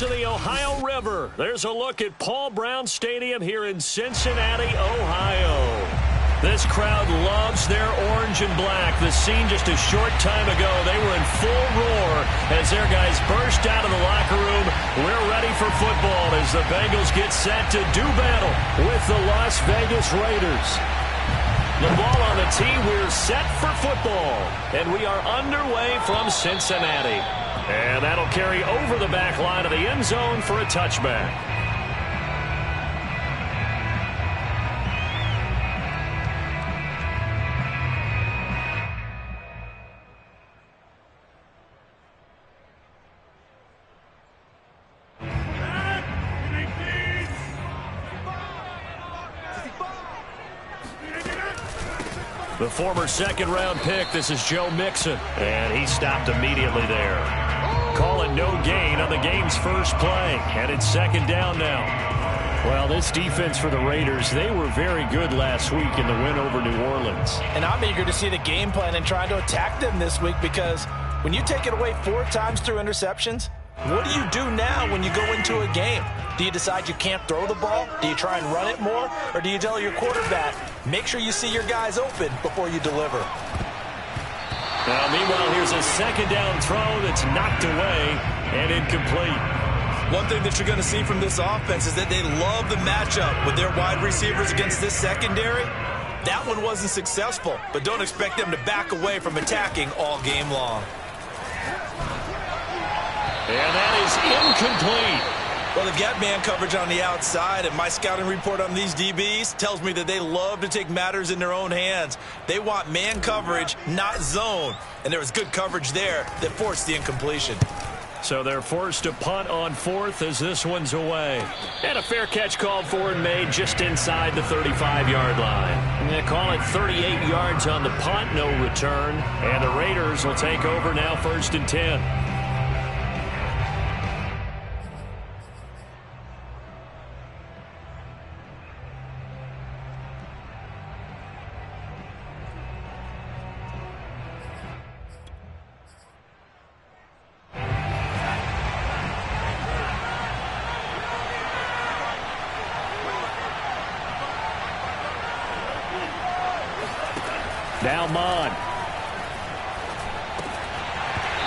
of the Ohio River. There's a look at Paul Brown Stadium here in Cincinnati, Ohio. This crowd loves their orange and black. The scene just a short time ago, they were in full roar as their guys burst out of the locker room. We're ready for football as the Bengals get set to do battle with the Las Vegas Raiders. The ball on the tee, we're set for football. And we are underway from Cincinnati. And that'll carry over the back line of the end zone for a touchback. The former second-round pick, this is Joe Mixon. And he stopped immediately there. Calling no gain on the game's first play. And it's second down now. Well, this defense for the Raiders, they were very good last week in the win over New Orleans. And I'm eager to see the game plan and try to attack them this week because when you take it away 4 times through interceptions, what do you do now when you go into a game? Do you decide you can't throw the ball? Do you try and run it more? Or do you tell your quarterback, make sure you see your guys open before you deliver? Now, meanwhile, here's a second down throw that's knocked away and incomplete. One thing that you're going to see from this offense is that they love the matchup with their wide receivers against this secondary. That one wasn't successful, but don't expect them to back away from attacking all game long. And that is incomplete. Well, they've got man coverage on the outside, and my scouting report on these DBs tells me that they love to take matters in their own hands. They want man coverage, not zone. And there was good coverage there that forced the incompletion. So they're forced to punt on 4th as this one's away. And a fair catch called for and made just inside the 35-yard line. And they call it 38 yards on the punt, no return. And the Raiders will take over now 1st and 10. Now Mon.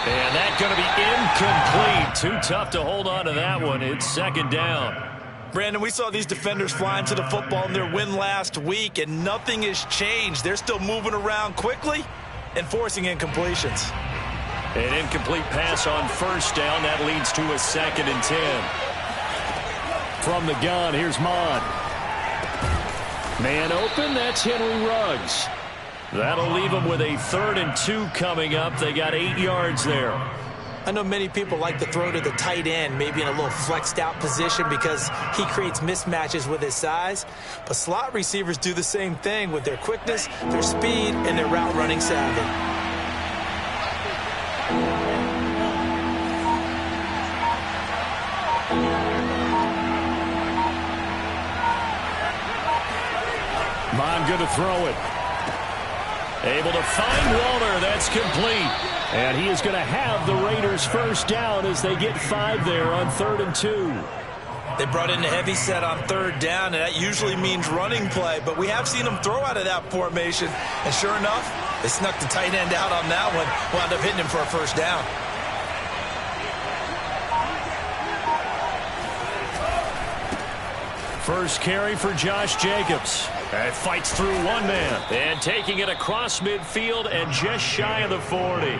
And that's going to be incomplete. Too tough to hold on to that one. It's second down. Brandon, we saw these defenders flying to the football in their win last week, and nothing has changed. They're still moving around quickly and forcing incompletions. An incomplete pass on 1st down. That leads to a 2nd and 10. From the gun, here's Mon. Man open, that's Henry Ruggs. That'll leave them with a 3rd and 2 coming up. They got 8 yards there. I know many people like to throw to the tight end, maybe in a little flexed out position because he creates mismatches with his size. But slot receivers do the same thing with their quickness, their speed, and their route running savvy. Mon going to throw it. Able to find Waller. That's complete. And he is going to have the Raiders 1st down as they get 5 there on 3rd and 2. They brought in a heavy set on 3rd down, and that usually means running play. But we have seen them throw out of that formation. And sure enough, they snuck the tight end out on that one. Wound up hitting him for a 1st down. First carry for Josh Jacobs. And fights through one man. And taking it across midfield and just shy of the 40.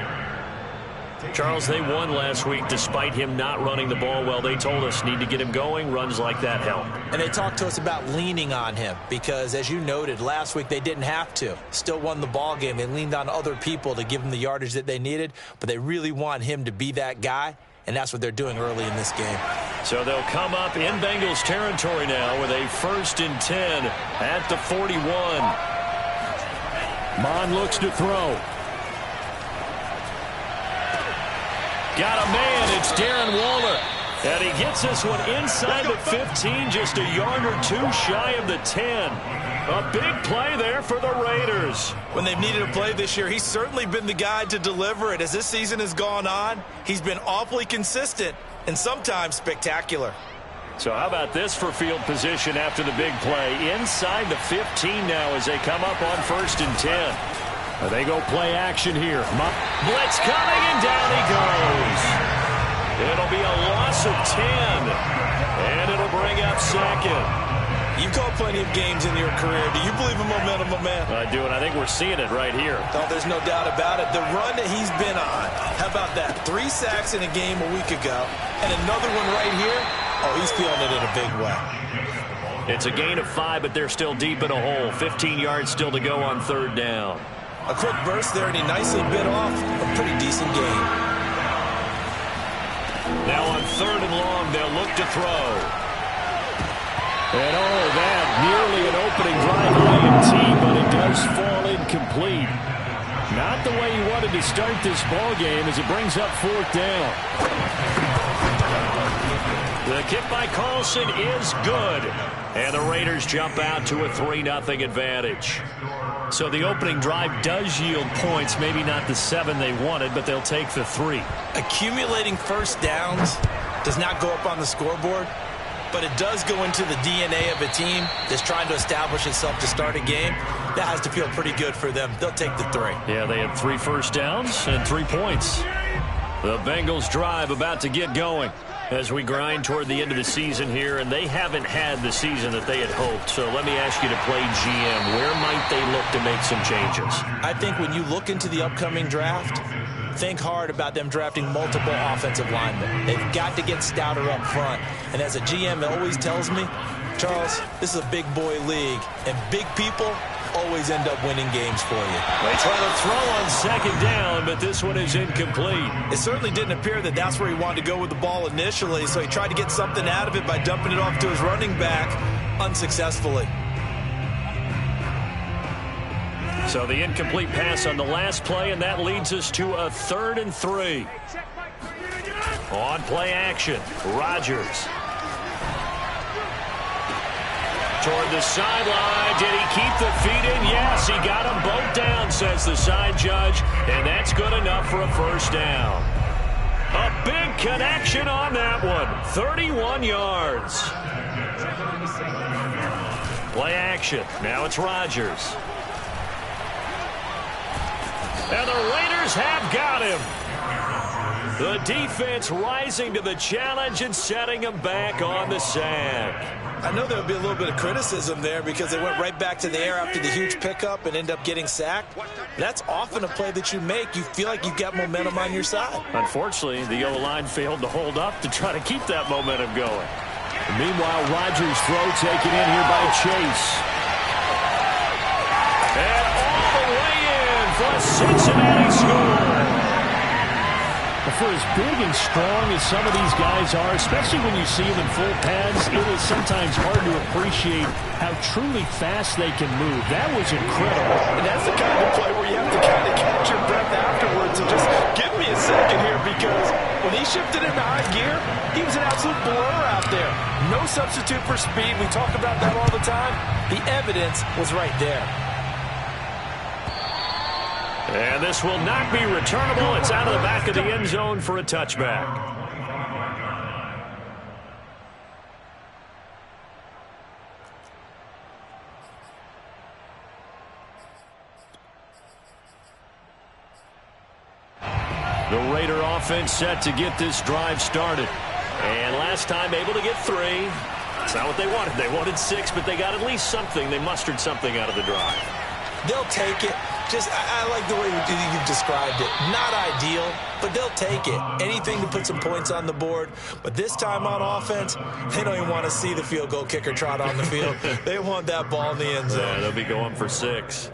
Charles, they won last week despite him not running the ball well. They told us need to get him going. Runs like that help. And they talked to us about leaning on him because, as you noted, last week they didn't have to. Still won the ball game. They leaned on other people to give them the yardage that they needed. But they really want him to be that guy. And that's what they're doing early in this game. So they'll come up in Bengals territory now with a 1st and 10 at the 41. Mon looks to throw. Got a man. It's Darren Waller. And he gets this one inside the 15, just a yard or 2 shy of the 10. A big play there for the Raiders. When they've needed a play this year, he's certainly been the guy to deliver it. As this season has gone on, he's been awfully consistent, and sometimes spectacular. So how about this for field position after the big play? Inside the 15 now as they come up on 1st and 10. They go play action here. Blitz coming, and down he goes. It'll be a loss of 10, and it'll bring up 2nd. You've called plenty of games in your career. Do you believe in momentum, my man? I do, and I think we're seeing it right here. Oh, there's no doubt about it. The run that he's been on, how about that? 3 sacks in a game a week ago, and another one right here. Oh, he's feeling it in a big way. It's a gain of 5, but they're still deep in a hole. 15 yards still to go on 3rd down. A quick burst there, and he nicely bit off a pretty decent gain. Now on 3rd and long, they'll look to throw. And that nearly an opening drive INT, but it does fall incomplete. Not the way he wanted to start this ball game as it brings up 4th down. The kick by Carlson is good. And the Raiders jump out to a 3-0 advantage. So the opening drive does yield points, maybe not the 7 they wanted, but they'll take the 3. Accumulating first downs does not go up on the scoreboard, but it does go into the DNA of a team that's trying to establish itself to start a game. That has to feel pretty good for them. They'll take the 3. Yeah, they had 3 first downs and 3 points. The Bengals drive about to get going as we grind toward the end of the season here, and they haven't had the season that they had hoped. So let me ask you to play GM. Where might they look to make some changes? I think when you look into the upcoming draft, think hard about them drafting multiple offensive linemen. They've got to get stouter up front. And as a GM, it always tells me, Charles, this is a big boy league, and big people always end up winning games for you. They try to throw on 2nd down, but this one is incomplete. It certainly didn't appear that that's where he wanted to go with the ball initially, so he tried to get something out of it by dumping it off to his running back unsuccessfully. So the incomplete pass on the last play, and that leads us to a 3rd and 3. On play action, Rodgers. Toward the sideline. Did he keep the feet in? Yes, he got them both down, says the side judge, and that's good enough for a 1st down. A big connection on that one. 31 yards. Play action. Now it's Rodgers. And the Raiders have got him. The defense rising to the challenge and setting him back on the sack. I know there would be a little bit of criticism there because they went right back to the air after the huge pickup and end up getting sacked. That's often a play that you make. You feel like you've got momentum on your side. Unfortunately, the O-line failed to hold up to try to keep that momentum going. Meanwhile, Rodgers' throw taken in here by Chase. And all the way in for a Cincinnati score. For as big and strong as some of these guys are, especially when you see them in full pads, it is sometimes hard to appreciate how truly fast they can move. That was incredible. And that's the kind of play where you have to kind of catch your breath afterwards and just give me a second here, because when he shifted into high gear, he was an absolute blur out there. No substitute for speed. We talk about that all the time. The evidence was right there. And this will not be returnable. It's out of the back of the end zone for a touchback. The Raider offense set to get this drive started. And last time able to get 3. It's not what they wanted. They wanted 6, but they got at least something. They mustered something out of the drive. They'll take it. I like the way you've described it. Not ideal, but they'll take it. Anything to put some points on the board. But this time on offense, they don't even want to see the field goal kicker trot on the field. They want that ball in the end zone. Yeah, they'll be going for 6.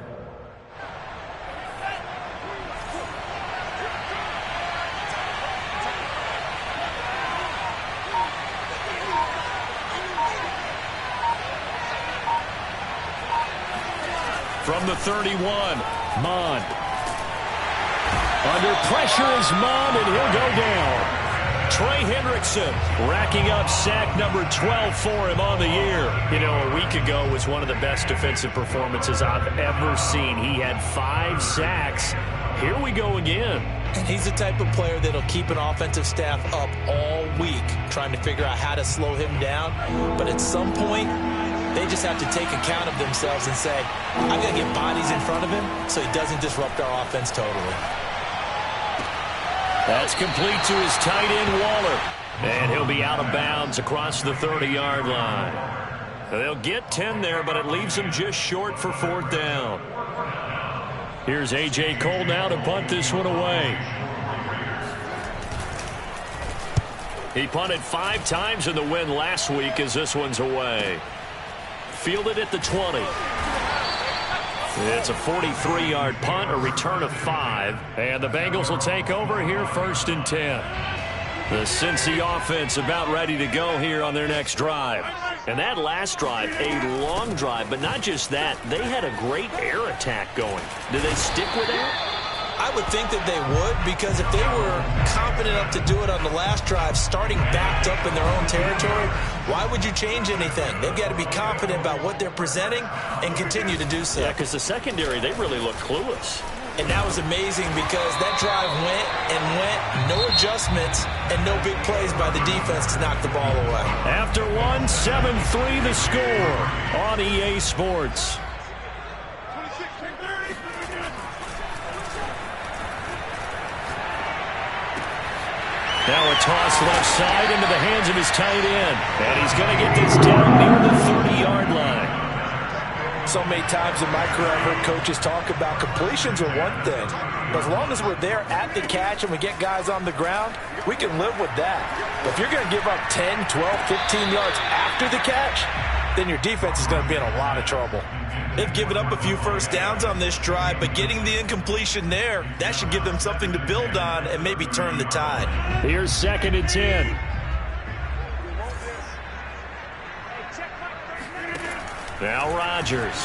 From the 31, Mond. Under pressure is Mond, and he'll go down. Trey Hendrickson racking up sack number 12 for him on the year. You know, a week ago was one of the best defensive performances I've ever seen. He had 5 sacks. Here we go again. And he's the type of player that'll keep an offensive staff up all week trying to figure out how to slow him down. But at some point, they just have to take account of themselves and say, I've got to get bodies in front of him so he doesn't disrupt our offense totally. That's complete to his tight end, Waller. And he'll be out of bounds across the 30-yard line. They'll get 10 there, but it leaves them just short for 4th down. Here's A.J. Cole now to punt this one away. He punted 5 times in the win last week as this one's away. Fielded at the 20. It's a 43-yard punt, a return of 5. And the Bengals will take over here 1st and 10. The Cincy offense about ready to go here on their next drive. And that last drive, a long drive, but not just that. They had a great air attack going. Do they stick with that? I would think that they would, because if they were confident enough to do it on the last drive, starting backed up in their own territory, why would you change anything? They've got to be confident about what they're presenting and continue to do so. Yeah, because the secondary, they really looked clueless. And that was amazing because that drive went and went, no adjustments, and no big plays by the defense to knock the ball away. After 1, 7-3 the score on EA Sports. Now a toss left side into the hands of his tight end. And he's going to get this down near the 30-yard line. So many times in my career, I've heard coaches talk about completions are one thing. But as long as we're there at the catch and we get guys on the ground, we can live with that. But if you're going to give up 10, 12, 15 yards after the catch, then your defense is going to be in a lot of trouble. They've given up a few first downs on this drive, but getting the incompletion there, that should give them something to build on and maybe turn the tide. Here's 2nd and 10. Now Rodgers.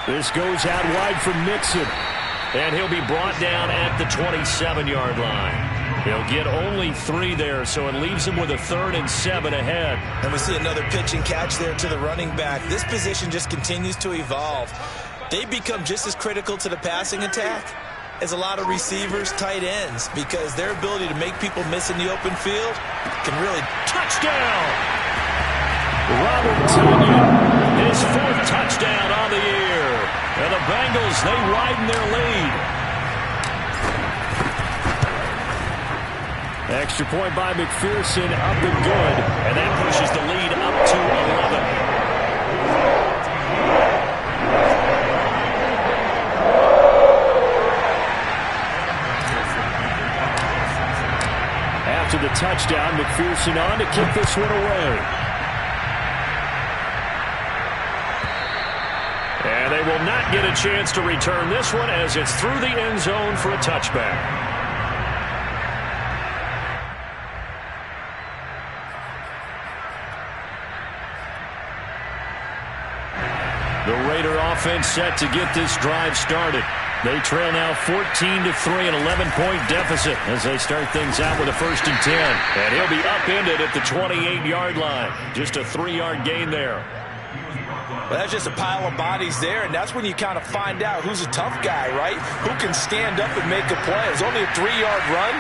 This goes out wide for Mixon. And he'll be brought down at the 27-yard line. He'll get only 3 there, so it leaves him with a 3rd and 7 ahead. And we see another pitch and catch there to the running back. This position just continues to evolve. They become just as critical to the passing attack as a lot of receivers, tight ends, because their ability to make people miss in the open field can really... Touchdown! Robert Tonyan, his 4th touchdown on the year. And the Bengals, they widen their lead. Extra point by McPherson, up and good. And that pushes the lead up to 11. After the touchdown, McPherson on to kick this one away. And they will not get a chance to return this one as it's through the end zone for a touchback. The Raider offense set to get this drive started. They trail now 14-3, an 11-point deficit as they start things out with a 1st and 10. And he'll be upended at the 28-yard line. Just a 3-yard gain there. Well, that's just a pile of bodies there, and that's when you kind of find out who's a tough guy, right? Who can stand up and make a play. It was only a 3-yard run,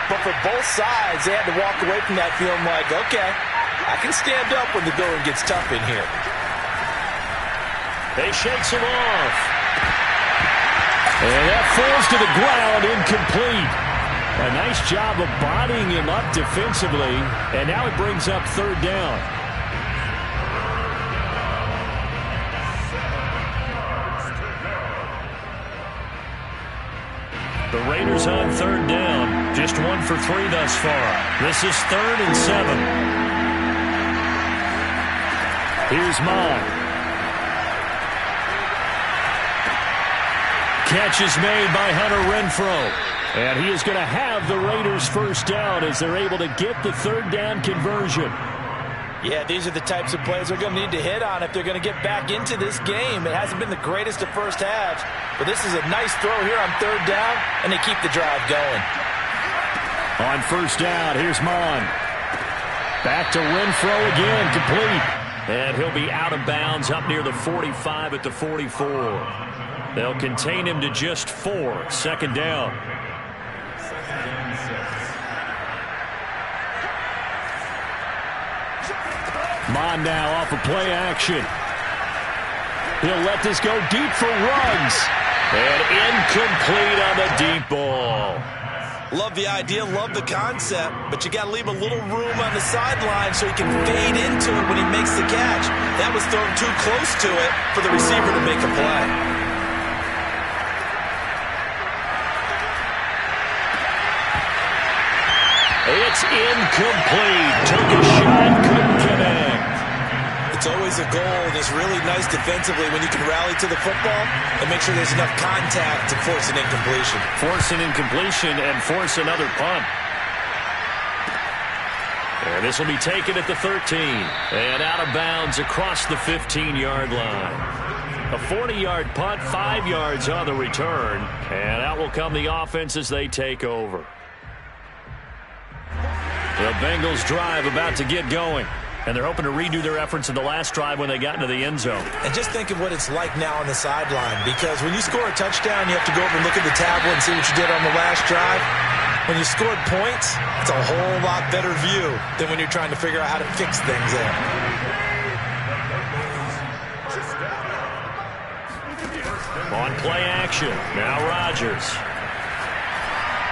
but for both sides, they had to walk away from that feeling like, okay, I can stand up when the going gets tough in here. They shakes him off. And that falls to the ground, incomplete. A nice job of bodying him up defensively, and now it brings up 3rd down. The Raiders on 3rd down. Just 1 for 3 thus far. This is 3rd and 7. Here's Mott. Catch is made by Hunter Renfrow. And he is going to have the Raiders' 1st down as they're able to get the 3rd down conversion. Yeah, these are the types of plays they're going to need to hit on if they're going to get back into this game. It hasn't been the greatest of first halves, but this is a nice throw here on 3rd down, and they keep the drive going. On first down, here's Mon. Back to Renfro again, complete. And he'll be out of bounds up near the 45 at the 44. They'll contain him to just 4. Second down. Mon now off of play action. He'll let this go deep for Ruggs. And incomplete on the deep ball. Love the idea, love the concept, but you got to leave a little room on the sideline so he can fade into it when he makes the catch. That was thrown too close to it for the receiver to make a play. It's incomplete. Took a shot, couldn't connect. It's always a goal, and it's really nice defensively when you can rally to the football and make sure there's enough contact to force an incompletion. Force an incompletion and force another punt. And this will be taken at the 13. And out of bounds across the 15-yard line. A 40-yard punt, 5 yards on the return. And out will come the offense as they take over. The Bengals drive about to get going. And they're hoping to redo their efforts in the last drive when they got into the end zone. And just think of what it's like now on the sideline. Because when you score a touchdown, you have to go over and look at the tablet and see what you did on the last drive. When you scored points, it's a whole lot better view than when you're trying to figure out how to fix things there. On play action, now Rodgers.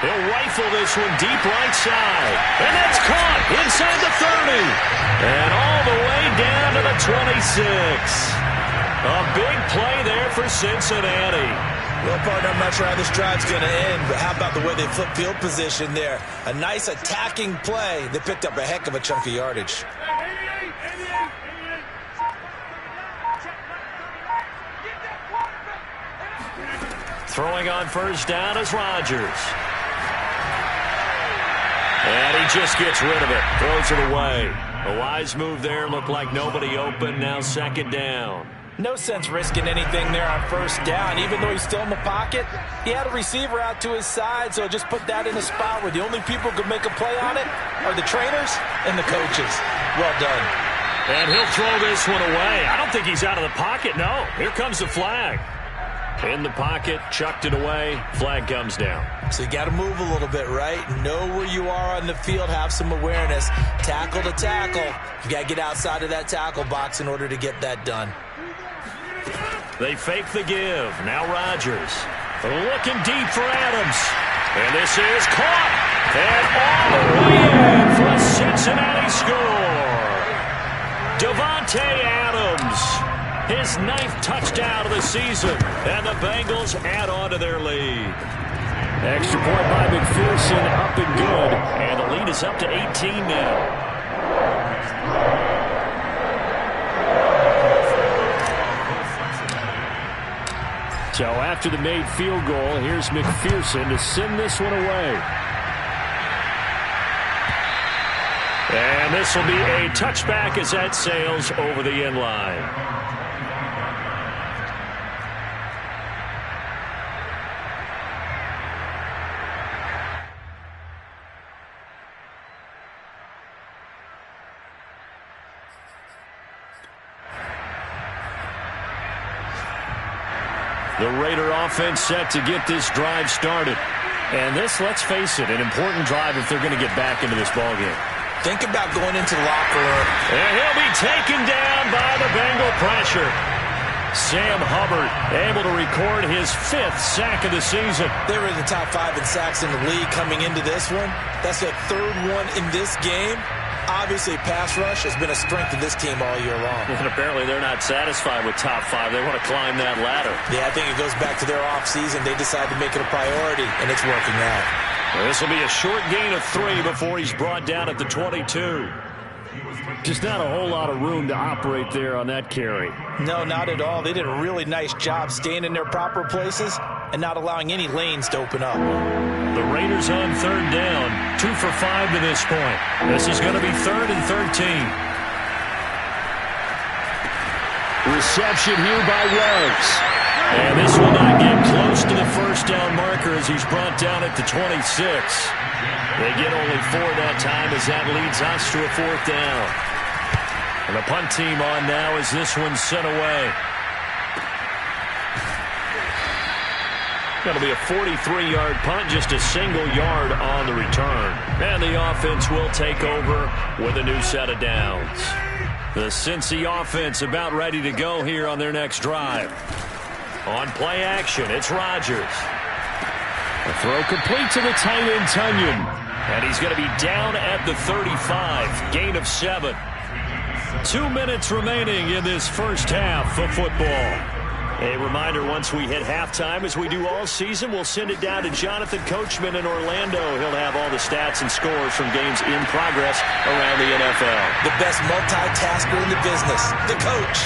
He'll rifle this one deep right side. And that's caught inside the 30. And all the way down to the 26. A big play there for Cincinnati. Well, partner, I'm not sure how this drive's going to end, but how about the way they flip field position there? A nice attacking play. They picked up a heck of a chunk of yardage. Throwing on first down is Rodgers. And he just gets rid of it. Throws it away. A wise move there. Looked like nobody open. Now second down. No sense risking anything there on first down. Even though he's still in the pocket, he had a receiver out to his side, so just put that in a spot where the only people who could make a play on it are the trainers and the coaches. Well done. And he'll throw this one away. I don't think he's out of the pocket. No. Here comes the flag. In the pocket, chucked it away. Flag comes down. So you got to move a little bit, right? Know where you are on the field. Have some awareness. Tackle to tackle. You got to get outside of that tackle box in order to get that done. They fake the give. Now Rodgers. Looking deep for Adams. And this is caught. And all the way in for a Cincinnati score. Davante Adams. His 9th touchdown of the season. And the Bengals add on to their lead. Extra point by McPherson, up and good. And the lead is up to 18 now. So after the made field goal, here's McPherson to send this one away. And this will be a touchback as that sails over the end line. The Raider offense set to get this drive started. And this, let's face it, an important drive if they're going to get back into this ballgame. Think about going into the locker room. And he'll be taken down by the Bengal pressure. Sam Hubbard able to record his 5th sack of the season. They were in the top 5 in sacks in the league coming into this one. That's their 3rd one in this game. Obviously, pass rush has been a strength of this team all year long. And apparently they're not satisfied with top 5. They want to climb that ladder. Yeah, I think it goes back to their offseason. They decided to make it a priority, and it's working out. Well, this will be a short gain of 3 before he's brought down at the 22. Just not a whole lot of room to operate there on that carry. No, not at all. They did a really nice job staying in their proper places and not allowing any lanes to open up. The Raiders on 3rd down, 2 for 5 to this point. This is going to be 3rd and 13. Reception here by Ruggs. And this will not get close to the first down marker as he's brought down at the 26. They get a only 4 that time as that leads us to a 4th down. And the punt team on now as this one's sent away. That'll be a 43-yard punt, just a single yard on the return. And the offense will take over with a new set of downs. The Cincy offense about ready to go here on their next drive. On play action, it's Rodgers. A throw complete to the tight end, Tunyon. And he's going to be down at the 35. Gain of 7. 2 minutes remaining in this first half of football. A reminder, once we hit halftime, as we do all season, we'll send it down to Jonathan Coachman in Orlando. He'll have all the stats and scores from games in progress around the NFL. The best multitasker in the business, the coach.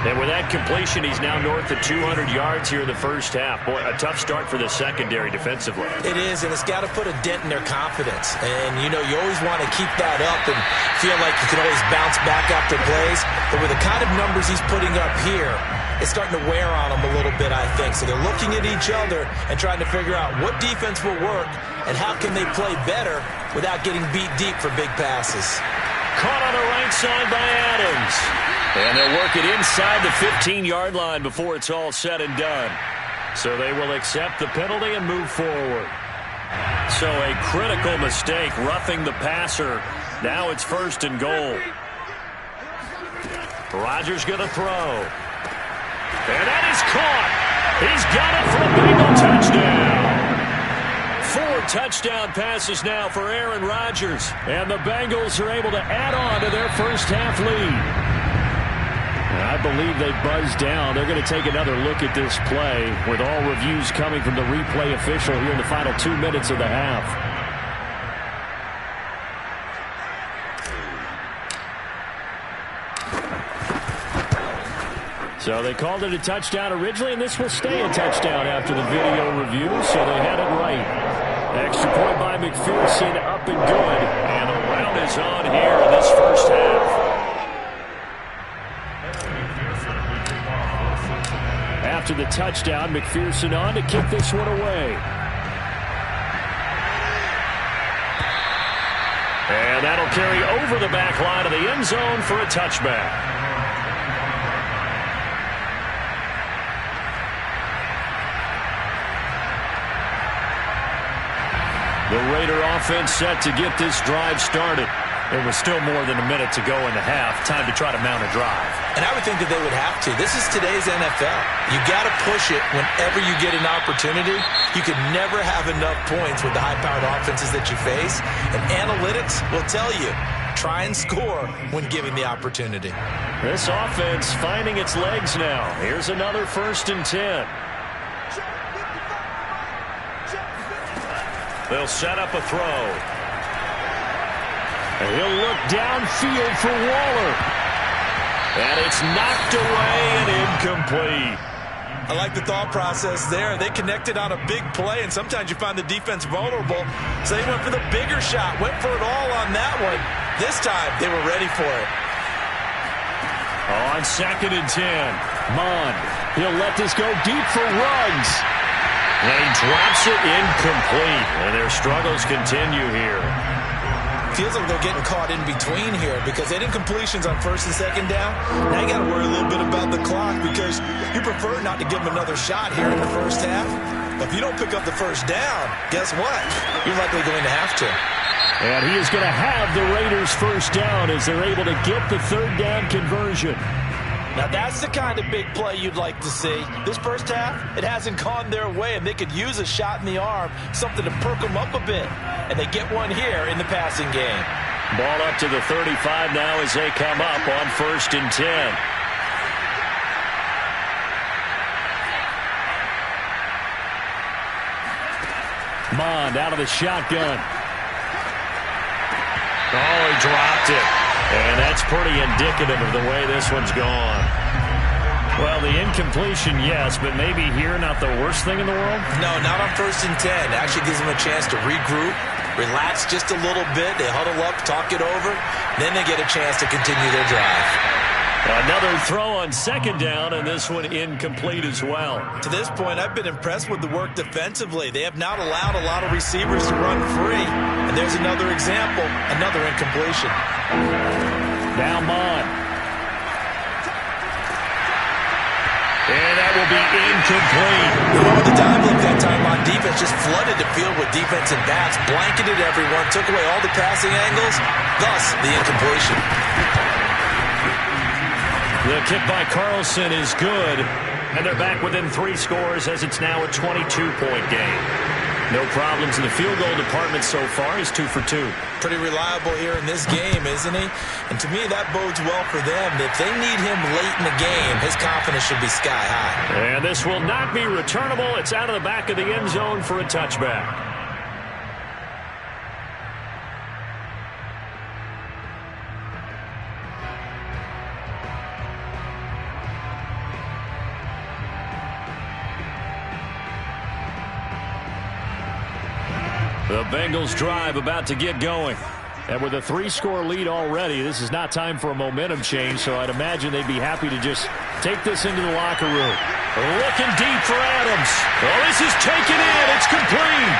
And with that completion, he's now north of 200 yards here in the first half. Boy, a tough start for the secondary defensively. It is, and it's got to put a dent in their confidence. And, you know, you always want to keep that up and feel like you can always bounce back after plays. But with the kind of numbers he's putting up here, it's starting to wear on them a little bit, I think. So they're looking at each other and trying to figure out what defense will work and how can they play better without getting beat deep for big passes. Caught on the right side by Adams. And they'll work it inside the 15-yard line before it's all said and done. So they will accept the penalty and move forward. So a critical mistake, roughing the passer. Now it's 1st and goal. Rodgers going to throw. And that is caught. He's got it for a Bengal touchdown. 4 touchdown passes now for Aaron Rodgers. And the Bengals are able to add on to their first half lead. I believe they buzzed down. They're going to take another look at this play with all reviews coming from the replay official here in the final 2 minutes of the half. So they called it a touchdown originally, and this will stay a touchdown after the video review, so they had it right. Extra point by McPherson, up and good. And the round is on here in this first half. After the touchdown, McPherson on to kick this one away. And that'll carry over the back line of the end zone for a touchback. The Raider offense set to get this drive started. There was still more than a minute to go in the half. Time to try to mount a drive. And I would think that they would have to. This is today's NFL. You got to push it whenever you get an opportunity. You can never have enough points with the high-powered offenses that you face. And analytics will tell you, try and score when given the opportunity. This offense finding its legs now. Here's another 1st and 10. They'll set up a throw. And he'll look downfield for Waller. And it's knocked away and incomplete. I like the thought process there. They connected on a big play, and sometimes you find the defense vulnerable. So they went for the bigger shot, went for it all on that one. This time, they were ready for it. On 2nd and 10, Mond. He'll let this go deep for Ruggs. And he drops it incomplete. And their struggles continue here. Feels like they're getting caught in between here because they did completions on 1st and 2nd down. Now you got to worry a little bit about the clock because you prefer not to give them another shot here in the first half. But if you don't pick up the 1st down, guess what? You're likely going to have to. And he is going to have the Raiders' 1st down as they're able to get the 3rd down conversion. Now that's the kind of big play you'd like to see. This first half, it hasn't gone their way, and they could use a shot in the arm, something to perk them up a bit. And they get one here in the passing game. Ball up to the 35 now as they come up on 1st and 10. Mond out of the shotgun. Oh, he dropped it. And that's pretty indicative of the way this one's gone. Well, the incompletion, yes, but maybe here not the worst thing in the world? No, not on 1st and 10. It actually gives them a chance to regroup, relax just a little bit. They huddle up, talk it over. Then they get a chance to continue their drive. Another throw on 2nd down, and this one incomplete as well. To this point, I've been impressed with the work defensively. They have not allowed a lot of receivers to run free, and there's another example, another incompletion. Now Mon. And that will be incomplete. Well, the dive look that time on defense just flooded the field with defensive backs, blanketed everyone, took away all the passing angles, thus the incompletion. The kick by Carlson is good, and they're back within 3 scores as it's now a 22-point game. No problems in the field goal department so far. He's 2 for 2. Pretty reliable here in this game, isn't he? And to me, that bodes well for them. If they need him late in the game, his confidence should be sky high. And this will not be returnable. It's out of the back of the end zone for a touchback. The Bengals drive about to get going. And with a 3-score lead already, this is not time for a momentum change, so I'd imagine they'd be happy to just take this into the locker room. Looking deep for Adams. Oh, this is taken in. It's complete.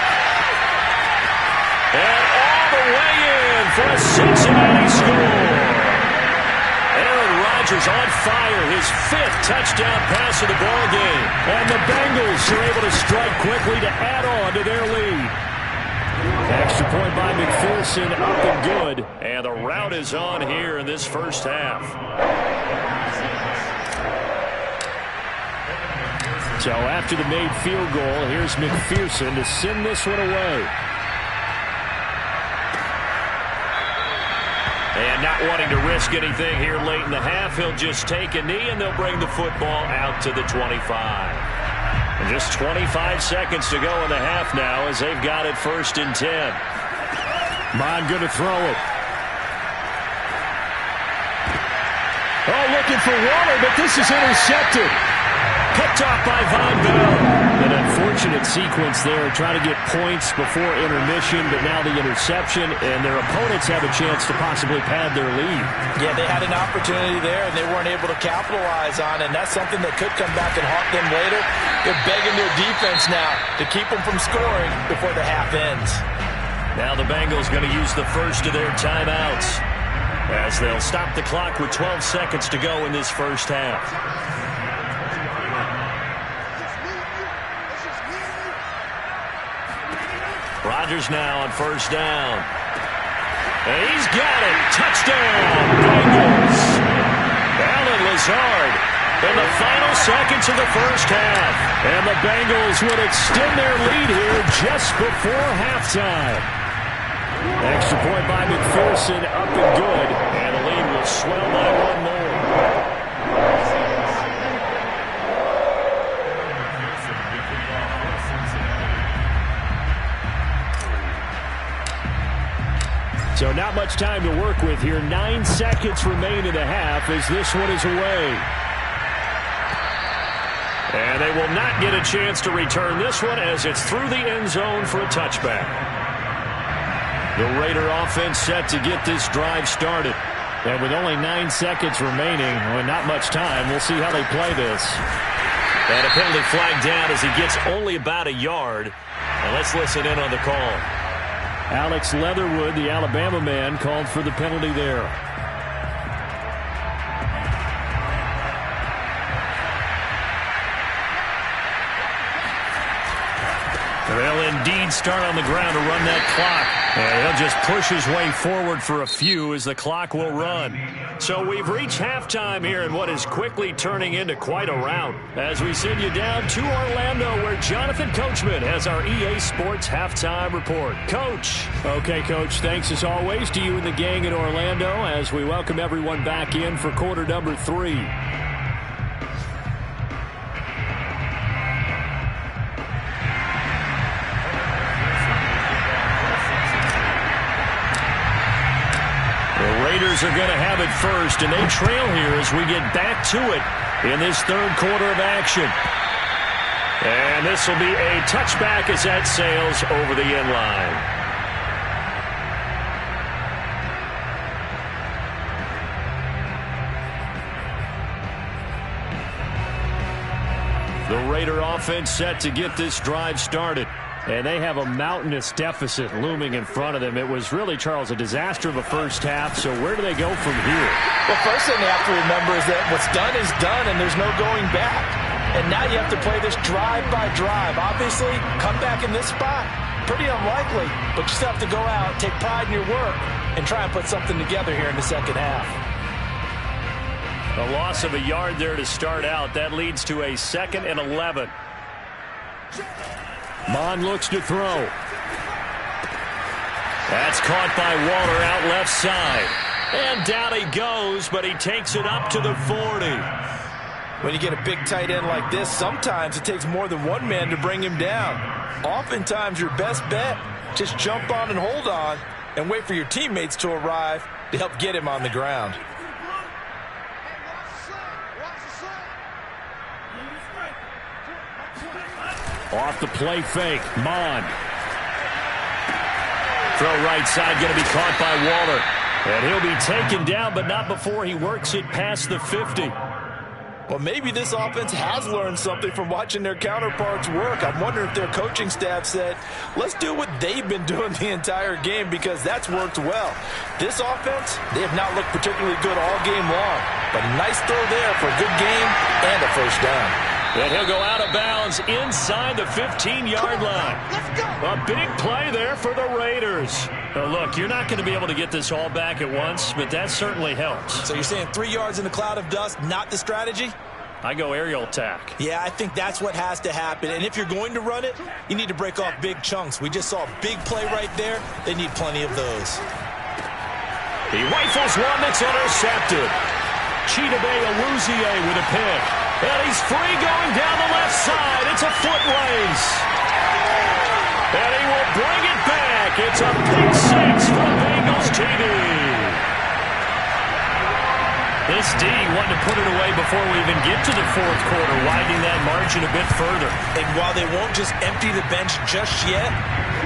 And all the way in for a Cincinnati score. Aaron Rodgers on fire, his 5th touchdown pass of the ballgame. And the Bengals are able to strike quickly to add on to their lead. Extra point by McPherson, up and good. And the rout is on here in this first half. So after the made field goal, here's McPherson to send this one away. And not wanting to risk anything here late in the half, he'll just take a knee and they'll bring the football out to the 25. And just 25 seconds to go in the half now as they've got it 1st and 10. Mon going to throw it. Oh, looking for Waller, but this is intercepted. Picked off by Von Bell. An unfortunate sequence there, trying to get points before intermission, but now the interception, and their opponents have a chance to possibly pad their lead. Yeah, they had an opportunity there, and they weren't able to capitalize on it, and that's something that could come back and haunt them later. They're begging their defense now to keep them from scoring before the half ends. Now the Bengals going to use the first of their timeouts as they'll stop the clock with 12 seconds to go in this first half. Rodgers now on 1st down. And he's got it. Touchdown, Bengals. Allen Lazard in the final seconds of the first half. And the Bengals would extend their lead here just before halftime. Extra point by McPherson, up and good. And the lead will swell by 1 more. So not much time to work with here. 9 seconds remain in the half as this one is away. And they will not get a chance to return this one as it's through the end zone for a touchback. The Raider offense set to get this drive started. And with only 9 seconds remaining, well, not much time, we'll see how they play this. And a penalty flag down as he gets only about a yard. And let's listen in on the call. Alex Leatherwood, the Alabama man, called for the penalty there. They'll indeed start on the ground to run that clock. And he'll just push his way forward for a few as the clock will run. So we've reached halftime here in what is quickly turning into quite a rout. As we send you down to Orlando where Jonathan Coachman has our EA Sports Halftime Report. Coach. Okay, Coach, thanks as always to you and the gang in Orlando as we welcome everyone back in for quarter number 3. Raiders are going to have it first, and they trail here as we get back to it in this 3rd quarter of action. And this will be a touchback as that sails over the end line. The Raider offense set to get this drive started. And they have a mountainous deficit looming in front of them. It was really, Charles, a disaster of a first half. So where do they go from here? Well, first thing they have to remember is that what's done is done, and there's no going back. And now you have to play this drive by drive. Obviously, come back in this spot, pretty unlikely. But you still have to go out, take pride in your work, and try and put something together here in the second half. A loss of a yard there to start out. That leads to a 2nd and 11. Mon looks to throw. That's caught by Waller out left side. And down he goes, but he takes it up to the 40. When you get a big tight end like this, sometimes it takes more than one man to bring him down. Oftentimes, your best bet, just jump on and hold on and wait for your teammates to arrive to help get him on the ground. Off the play fake, Mon. Throw right side, going to be caught by Waller. And he'll be taken down, but not before he works it past the 50. Well, maybe this offense has learned something from watching their counterparts work. I'm wondering if their coaching staff said, let's do what they've been doing the entire game, because that's worked well. This offense, they have not looked particularly good all game long. But a nice throw there for a good game and a first down. And he'll go out of bounds inside the 15-yard line. A big play there for the Raiders. Now, look, you're not going to be able to get this all back at once, but that certainly helps. So you're saying 3 yards in the cloud of dust, not the strategy? I go aerial attack. Yeah, I think that's what has to happen. And if you're going to run it, you need to break off big chunks. We just saw a big play right there. They need plenty of those. He rifles one that's intercepted. Chidobe Awuzie with a pick. And he's free going down the left side. It's a foot race. And he will bring it back. It's a pick six for Bengals TD. This D wanted to put it away before we even get to the fourth quarter, widening that margin a bit further. And while they won't just empty the bench just yet,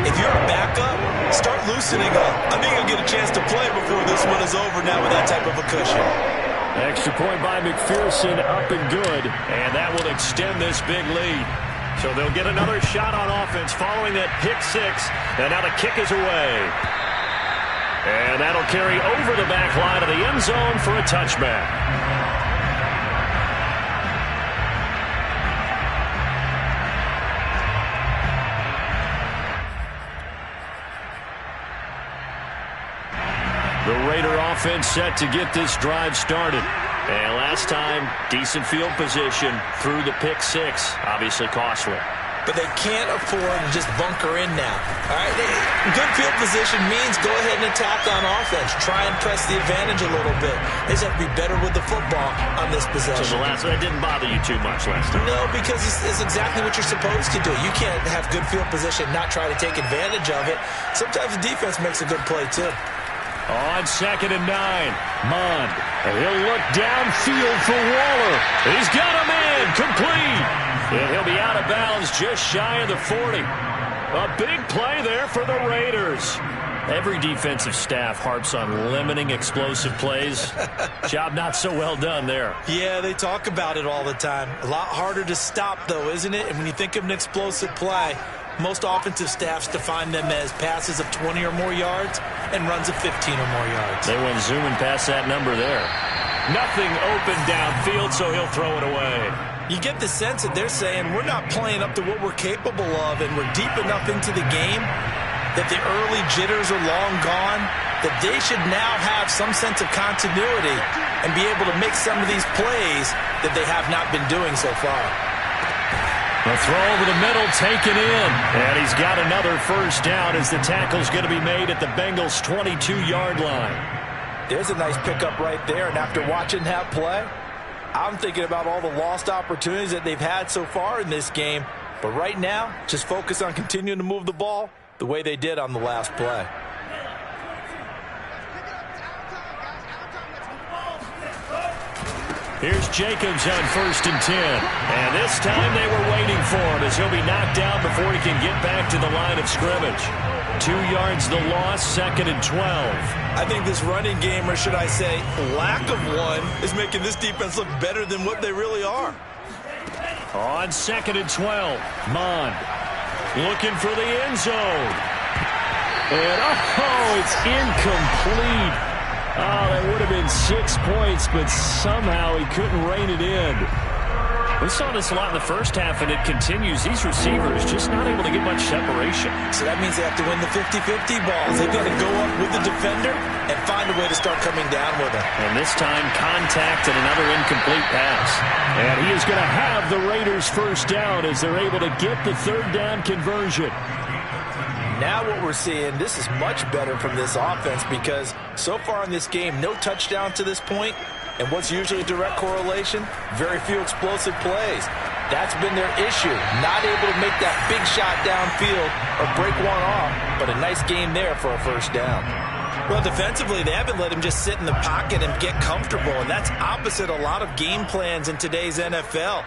if you're a backup, start loosening up. I think you'll get a chance to play before this one is over now with that type of a cushion. Extra point by McPherson, up and good. And that will extend this big lead. So they'll get another shot on offense following that pick six. And now the kick is away. And that'll carry over the back line of the end zone for a touchback. The Raider offense set to get this drive started. And last time, decent field position through the pick six. Obviously costly. But they can't afford to just bunker in now. All right, good field position means go ahead and attack on offense. Try and press the advantage a little bit. They just have to be better with the football on this possession. So the last one, that didn't bother you too much last time? No, because it's exactly what you're supposed to do. You can't have good field position, not try to take advantage of it. Sometimes the defense makes a good play, too. On 2nd and 9, Mond. And he'll look downfield for Waller. He's got him in, complete. And he'll be out of bounds just shy of the 40. A big play there for the Raiders. Every defensive staff harps on limiting explosive plays. Job not so well done there. Yeah, they talk about it all the time. A lot harder to stop, though, isn't it? And when you think of an explosive play, most offensive staffs define them as passes of 20 or more yards and runs of 15 or more yards. They went zooming past that number there. Nothing open downfield, so he'll throw it away. You get the sense that they're saying we're not playing up to what we're capable of, and we're deep enough into the game that the early jitters are long gone, that they should now have some sense of continuity and be able to make some of these plays that they have not been doing so far. The throw over the middle, taken in. And he's got another first down as the tackle's going to be made at the Bengals' 22-yard line. There's a nice pickup right there, and after watching that play, I'm thinking about all the lost opportunities that they've had so far in this game. But right now, just focus on continuing to move the ball the way they did on the last play. Here's Jacobs on 1st and 10. And this time they were waiting for him as he'll be knocked down before he can get back to the line of scrimmage. 2 yards the loss, 2nd and 12. I think this running game, or should I say lack of one, is making this defense look better than what they really are. On 2nd and 12, Mond. looking for the end zone. And, oh, it's incomplete. Oh, that would have been 6 points, but somehow he couldn't rein it in. We saw this a lot in the first half, and it continues. These receivers just not able to get much separation. So that means they have to win the 50-50 balls. They've got to go up with the defender and find a way to start coming down with him. And this time, contact and another incomplete pass. And he is going to have the Raiders first down as they're able to get the third down conversion. Now what we're seeing, this is much better from this offense because so far in this game, no touchdown to this point. And what's usually a direct correlation? Very few explosive plays. That's been their issue. Not able to make that big shot downfield or break one off, but a nice game there for a first down. Well, defensively, they haven't let him just sit in the pocket and get comfortable, and that's opposite a lot of game plans in today's NFL.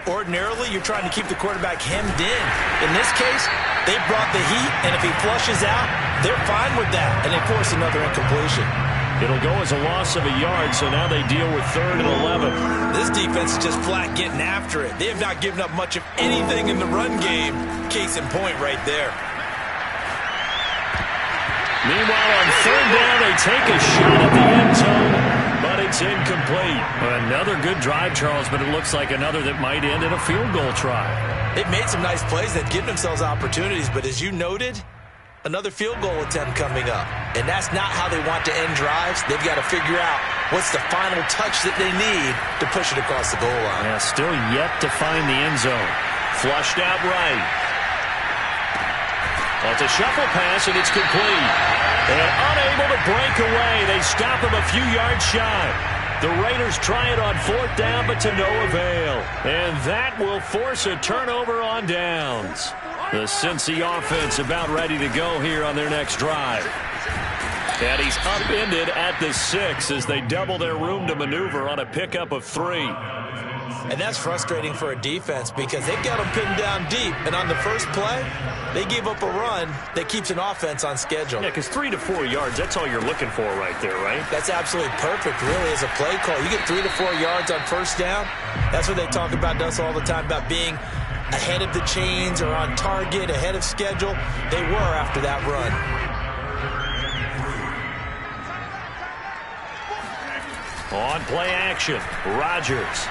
Ordinarily, you're trying to keep the quarterback hemmed in. In this case, they brought the heat, and if he flushes out, they're fine with that, and they force another incompletion. It'll go as a loss of a yard, so now they deal with 3rd and 11. This defense is just flat getting after it. They have not given up much of anything in the run game. Case in point right there. Meanwhile, on 3rd down, they take a shot at the end zone, but it's incomplete. Another good drive, Charles, but it looks like another that might end in a field goal try. They've made some nice plays that give themselves opportunities, but as you noted, another field goal attempt coming up. And that's not how they want to end drives. They've got to figure out what's the final touch that they need to push it across the goal line. Yeah, still yet to find the end zone. Flushed out right. Well, it's a shuffle pass, and it's complete. And unable to break away. They stop him a few yards shy. The Raiders try it on 4th down, but to no avail. And that will force a turnover on downs. The Cincy offense about ready to go here on their next drive. And he's upended at the 6 as they double their room to maneuver on a pickup of 3. And that's frustrating for a defense because they've got them pinned down deep. And on the first play, they gave up a run that keeps an offense on schedule. Yeah, because 3 to 4 yards, that's all you're looking for right there, right? That's absolutely perfect, really, as a play call. You get 3 to 4 yards on first down. That's what they talk about us all the time, about being ahead of the chains or on target, ahead of schedule. They were after that run. On play action, Rodgers.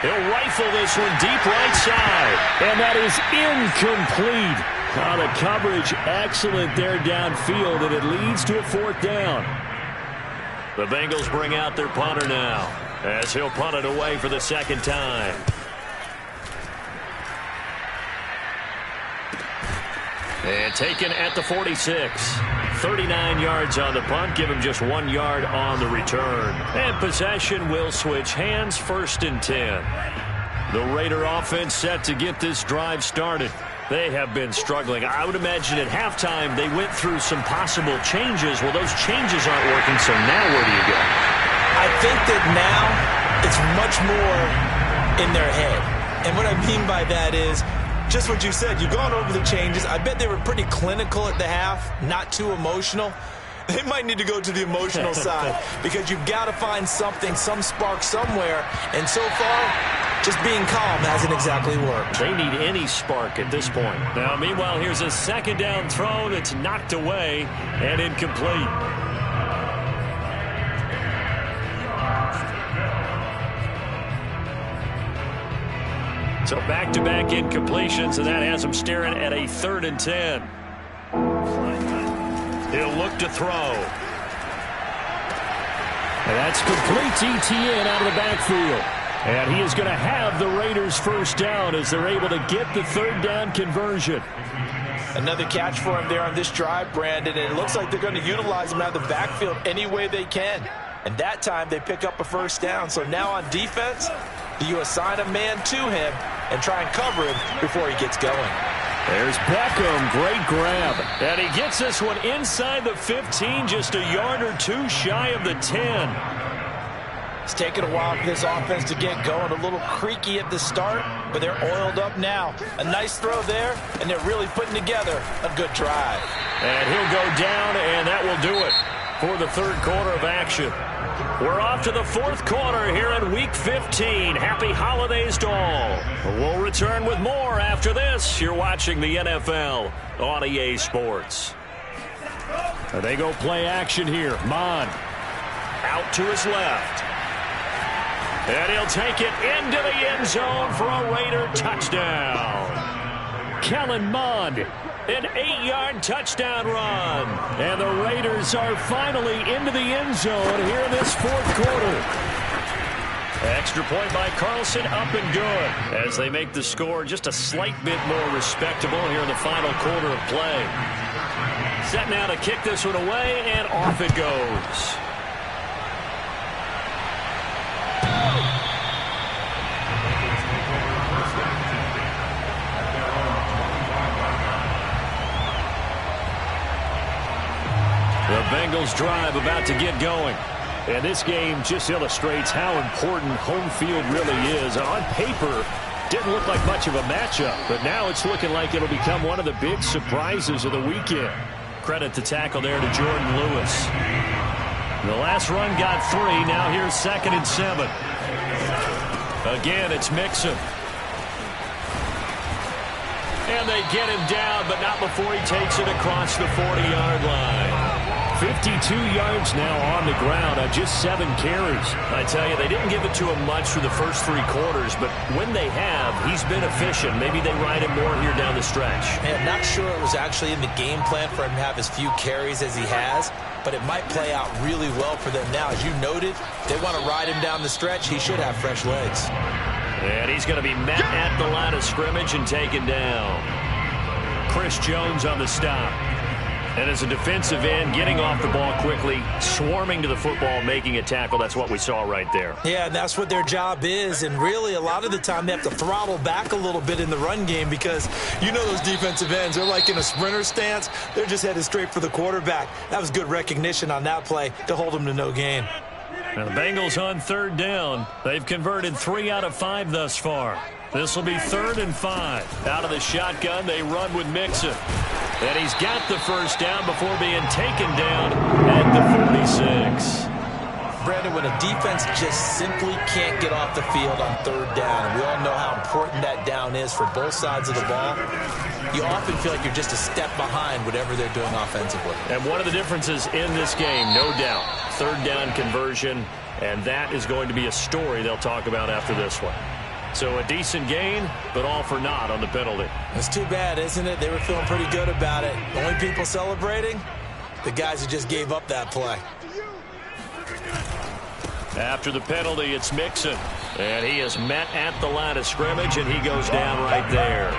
He'll rifle this one deep right side. And that is incomplete. Oh, the coverage excellent there downfield, and it leads to a 4th down. The Bengals bring out their punter now as he'll punt it away for the 2nd time. And taken at the 46. 39 yards on the punt, give him just 1 yard on the return. And possession will switch hands, 1st and 10. The Raider offense set to get this drive started. They have been struggling. I would imagine at halftime they went through some possible changes. Well, those changes aren't working, so now where do you go? I think that now it's much more in their head. And what I mean by that is, just what you said, you've gone over the changes. I bet they were pretty clinical at the half, not too emotional. They might need to go to the emotional side because you've got to find something, some spark somewhere. And so far, just being calm hasn't exactly worked. They need any spark at this point. Now, meanwhile, here's a 2nd down throw that's knocked away and incomplete. So back-to-back incompletions, and that has him staring at a 3rd and 10. He'll look to throw. And that's complete ETN out of the backfield. And he is going to have the Raiders first down as they're able to get the 3rd down conversion. Another catch for him there on this drive, Brandon, and it looks like they're going to utilize him out of the backfield any way they can. And that time they pick up a first down. So now on defense, do you assign a man to him and try and cover him before he gets going? There's Beckham, great grab. And he gets this one inside the 15, just a yard or 2 shy of the 10. It's taken a while for this offense to get going. A little creaky at the start, but they're oiled up now. A nice throw there, and they're really putting together a good drive. And he'll go down, and that will do it. for the third quarter of action. We're off to the fourth quarter here in Week 15. Happy holidays to all. We'll return with more after this. You're watching the NFL on EA Sports. They go play action here. Mon out to his left. And he'll take it into the end zone for a Raider touchdown. Kellen Mond, an 8-yard touchdown run. And the Raiders are finally into the end zone here in this fourth quarter. Extra point by Carlson, up and good, as they make the score just a slight bit more respectable here in the final quarter of play. Set now to kick this one away, and off it goes. The Bengals drive about to get going. And this game just illustrates how important home field really is. On paper, didn't look like much of a matchup, but now it's looking like it'll become one of the big surprises of the weekend. Credit the tackle there to Jordan Lewis. The last run got 3. Now here's 2nd and 7. Again, it's Mixon. And they get him down, but not before he takes it across the 40-yard line. 52 yards now on the ground on just 7 carries. I tell you, they didn't give it to him much for the first 3 quarters, but when they have, he's been efficient. Maybe they ride him more here down the stretch. I'm not sure it was actually in the game plan for him to have as few carries as he has, but it might play out really well for them now. As you noted, they want to ride him down the stretch. He should have fresh legs. And he's going to be met at the line of scrimmage and taken down. Chris Jones on the stop. And as a defensive end, getting off the ball quickly, swarming to the football, making a tackle. That's what we saw right there. Yeah, and that's what their job is. And really, a lot of the time, they have to throttle back a little bit in the run game because you know those defensive ends, they're like in a sprinter stance. They're just headed straight for the quarterback. That was good recognition on that play to hold them to no gain. Now the Bengals on 3rd down. They've converted 3 out of 5 thus far. This will be 3rd and 5. Out of the shotgun, they run with Mixon. And he's got the first down before being taken down at the 46. Brandon, when a defense just simply can't get off the field on 3rd down, and we all know how important that down is for both sides of the ball, you often feel like you're just a step behind whatever they're doing offensively. And one of the differences in this game, no doubt, 3rd down conversion, and that is going to be a story they'll talk about after this one. So a decent gain, but all for naught on the penalty. It's too bad, isn't it? They were feeling pretty good about it. The only people celebrating, the guys who just gave up that play. After the penalty, it's Mixon. And he is met at the line of scrimmage, and he goes down right there.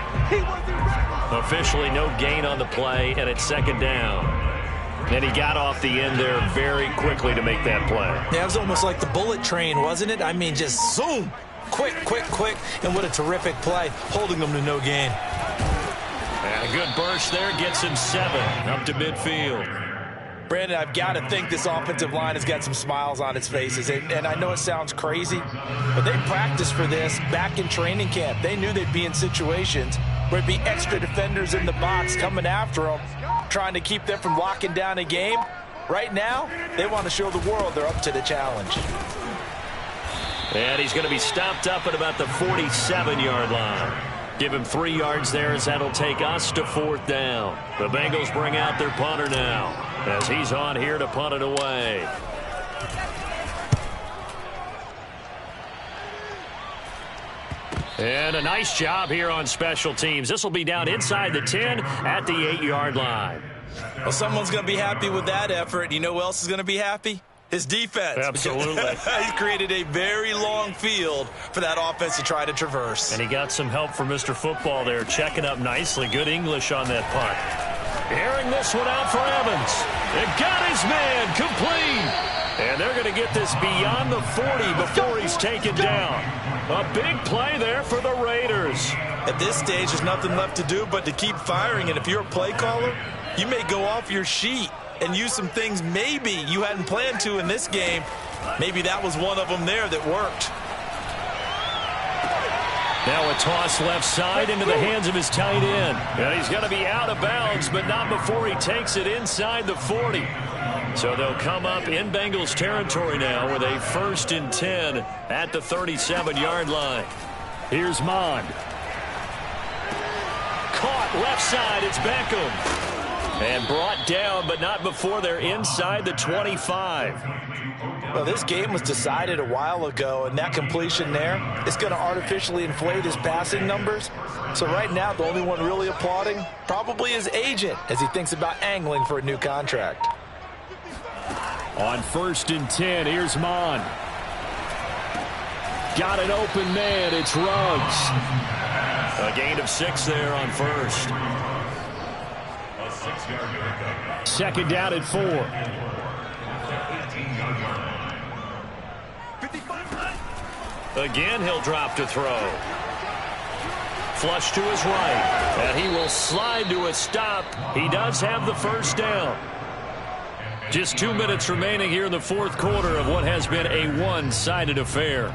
Officially no gain on the play, and it's 2nd down. And he got off the end there very quickly to make that play. Yeah, it was almost like the bullet train, wasn't it? I mean, just zoom. Quick, quick, quick, and what a terrific play, holding them to no gain. And a good burst there gets him 7 up to midfield. Brandon, I've got to think this offensive line has got some smiles on its faces, and I know it sounds crazy, but they practiced for this back in training camp. They knew they'd be in situations where it'd be extra defenders in the box coming after them, trying to keep them from locking down a game. Right now, they want to show the world they're up to the challenge. And he's going to be stopped up at about the 47-yard line. Give him 3 yards there as that'll take us to 4th down. The Bengals bring out their punter now as he's on here to punt it away. And a nice job here on special teams. This will be down inside the 10 at the 8-yard line. Well, someone's going to be happy with that effort. You know who else is going to be happy? His defense. Absolutely. He's created a very long field for that offense to try to traverse. And he got some help from Mr. Football there, checking up nicely. Good English on that punt. Airing this one out for Evans. It got his man complete. And they're going to get this beyond the 40 before he's taken down. A big play there for the Raiders. At this stage, there's nothing left to do but to keep firing. And if you're a play caller, you may go off your sheet and use some things maybe you hadn't planned to in this game. Maybe that was one of them there that worked. Now a toss left side into the hands of his tight end. And he's going to be out of bounds, but not before he takes it inside the 40. So they'll come up in Bengals territory now with a 1st and 10 at the 37-yard line. Here's Mond. Caught left side. It's Beckham. And brought down, but not before they're inside the 25. Well, this game was decided a while ago, and that completion there is going to artificially inflate his passing numbers. So right now, the only one really applauding probably his agent as he thinks about angling for a new contract. On 1st and 10, here's Mond. Got an open man. It's Ruggs. A gain of 6 there on 1st. 2nd down at 4. Again, he'll drop to throw. Flush to his right. And he will slide to a stop. He does have the 1st down. Just 2 minutes remaining here in the 4th quarter of what has been a one-sided affair.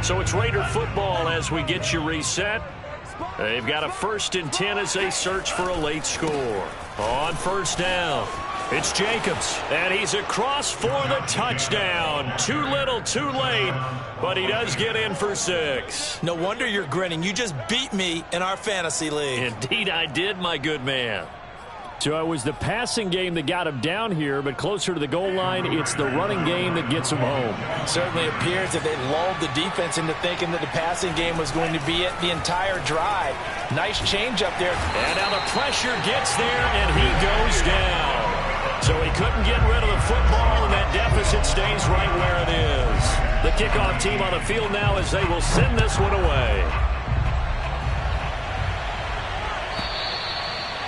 So it's Raider football as we get you reset. They've got a 1st and 10 as they search for a late score. On 1st down, it's Jacobs, and he's across for the touchdown. Too little, too late, but he does get in for 6. No wonder you're grinning. You just beat me in our fantasy league. Indeed I did, my good man. So it was the passing game that got him down here, but closer to the goal line, it's the running game that gets him home. Certainly appears that they lulled the defense into thinking that the passing game was going to be it the entire drive. Nice change up there. And now the pressure gets there, and he goes down. So he couldn't get rid of the football, and that deficit stays right where it is. The kickoff team on the field now as they will send this one away.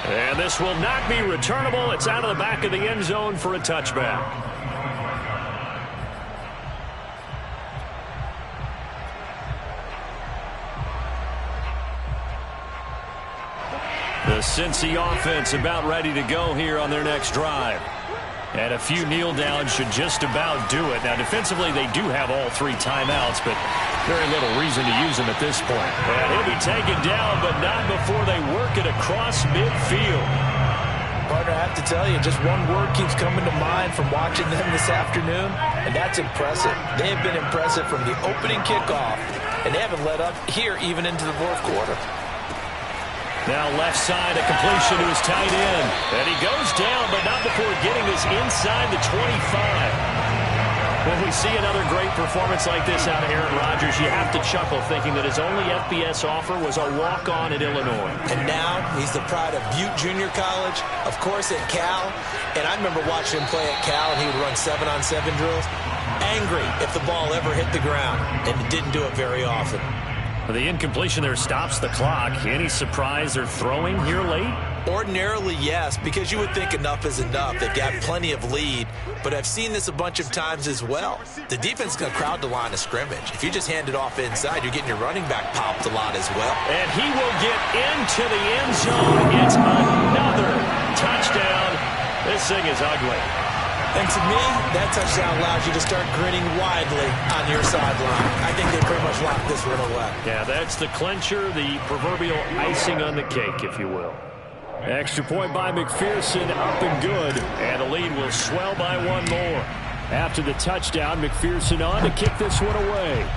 And this will not be returnable. It's out of the back of the end zone for a touchback. The Cincy offense about ready to go here on their next drive. And a few kneel downs should just about do it. Now, defensively, they do have all 3 timeouts, but very little reason to use them at this point. And he'll be taken down, but not before they work it across midfield. Partner, I have to tell you, just one word keeps coming to mind from watching them this afternoon, and that's impressive. They have been impressive from the opening kickoff, and they haven't let up here even into the 4th quarter. Now left side, a completion to his tight end. And he goes down, but not before getting this inside the 25. When we see another great performance like this out of Aaron Rodgers, you have to chuckle thinking that his only FBS offer was a walk-on at Illinois. And now he's the pride of Butte Junior College, of course at Cal. And I remember watching him play at Cal, and he would run 7-on-7 drills. Angry if the ball ever hit the ground, and it didn't do it very often. The incompletion there stops the clock. Any surprise they're throwing here late? Ordinarily, yes, because you would think enough is enough. They've got plenty of lead, but I've seen this a bunch of times as well. The defense is going to crowd the line of scrimmage. If you just hand it off inside, you're getting your running back popped a lot as well. And he will get into the end zone. It's another touchdown. This thing is ugly. And to me, that touchdown allows you to start grinning widely on your sideline. I think they pretty much locked this one away. Yeah, that's the clincher, the proverbial icing on the cake, if you will. Extra point by McPherson, up and good. And the lead will swell by 1 more. After the touchdown, McPherson on to kick this one away.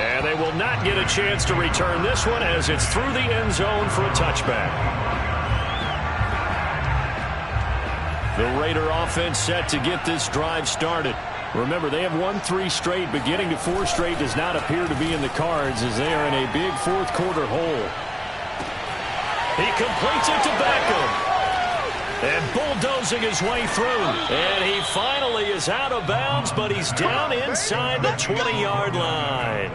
And they will not get a chance to return this one as it's through the end zone for a touchback. The Raider offense set to get this drive started. Remember, they have won 3 straight, but getting to 4 straight does not appear to be in the cards as they are in a big 4th quarter hole. He completes it to Beckham. And bulldozing his way through. And he finally is out of bounds, but he's down inside the 20-yard line.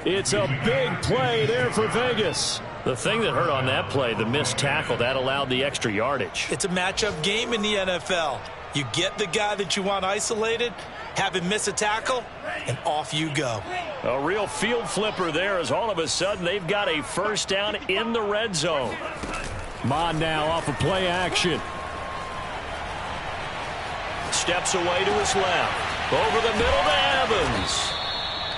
It's a big play there for Vegas. The thing that hurt on that play, the missed tackle, that allowed the extra yardage. It's a matchup game in the NFL. You get the guy that you want isolated, have him miss a tackle, and off you go. A real field flipper there as all of a sudden they've got a 1st down in the red zone. Mond now off of play action. steps away to his left. Over the middle to Evans.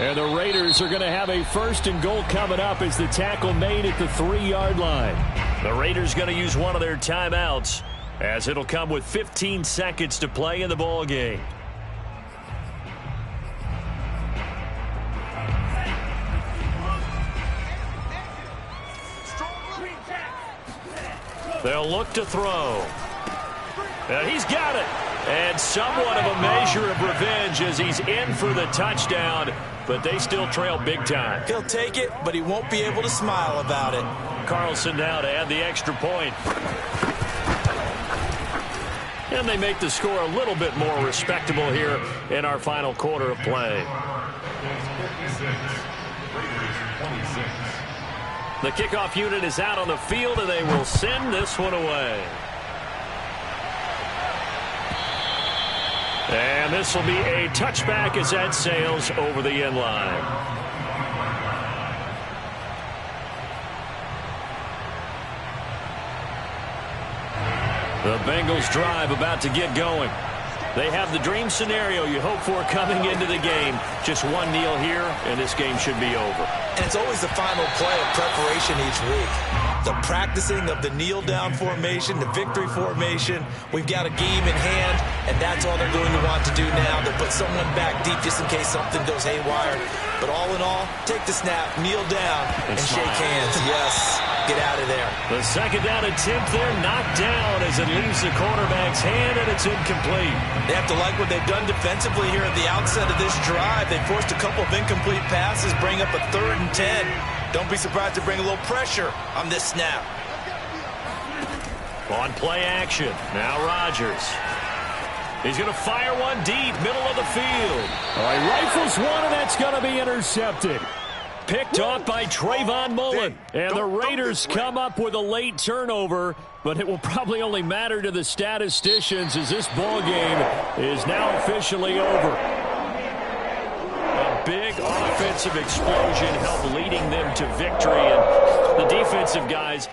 And the Raiders are going to have a 1st and goal coming up as the tackle made at the 3-yard line. The Raiders going to use one of their timeouts as it'll come with 15 seconds to play in the ball game. They'll look to throw. And he's got it. And somewhat of a measure of revenge as he's in for the touchdown, but they still trail big time. He'll take it, but he won't be able to smile about it. Carlson now to add the extra point. And they make the score a little bit more respectable here in our final quarter of play. The kickoff unit is out on the field, and they will send this one away. And this will be a touchback as that sails over the end line. The Bengals drive about to get going. They have the dream scenario you hope for coming into the game. Just one kneel here, and this game should be over. And it's always the final play of preparation each week. The practicing of the kneel-down formation, the victory formation. We've got a game in hand, and that's all they're going to want to do now. They'll put someone back deep just in case something goes haywire. But all in all, take the snap, kneel down, and shake hands. Yes, get out of there. The second down attempt there knocked down as it leaves the quarterback's hand, and it's incomplete. They have to like what they've done defensively here at the outset of this drive. They forced a couple of incomplete passes, bring up a 3rd and 10. Don't be surprised to bring a little pressure on this snap. On play action, now Rodgers. He's going to fire one deep, middle of the field. All right, rifles one, and that's going to be intercepted. Picked off by Trayvon Mullen. And the Raiders come up with a late turnover, but it will probably only matter to the statisticians as this ball game is now officially over. A big offensive explosion helped leading them to victory, and the defensive guys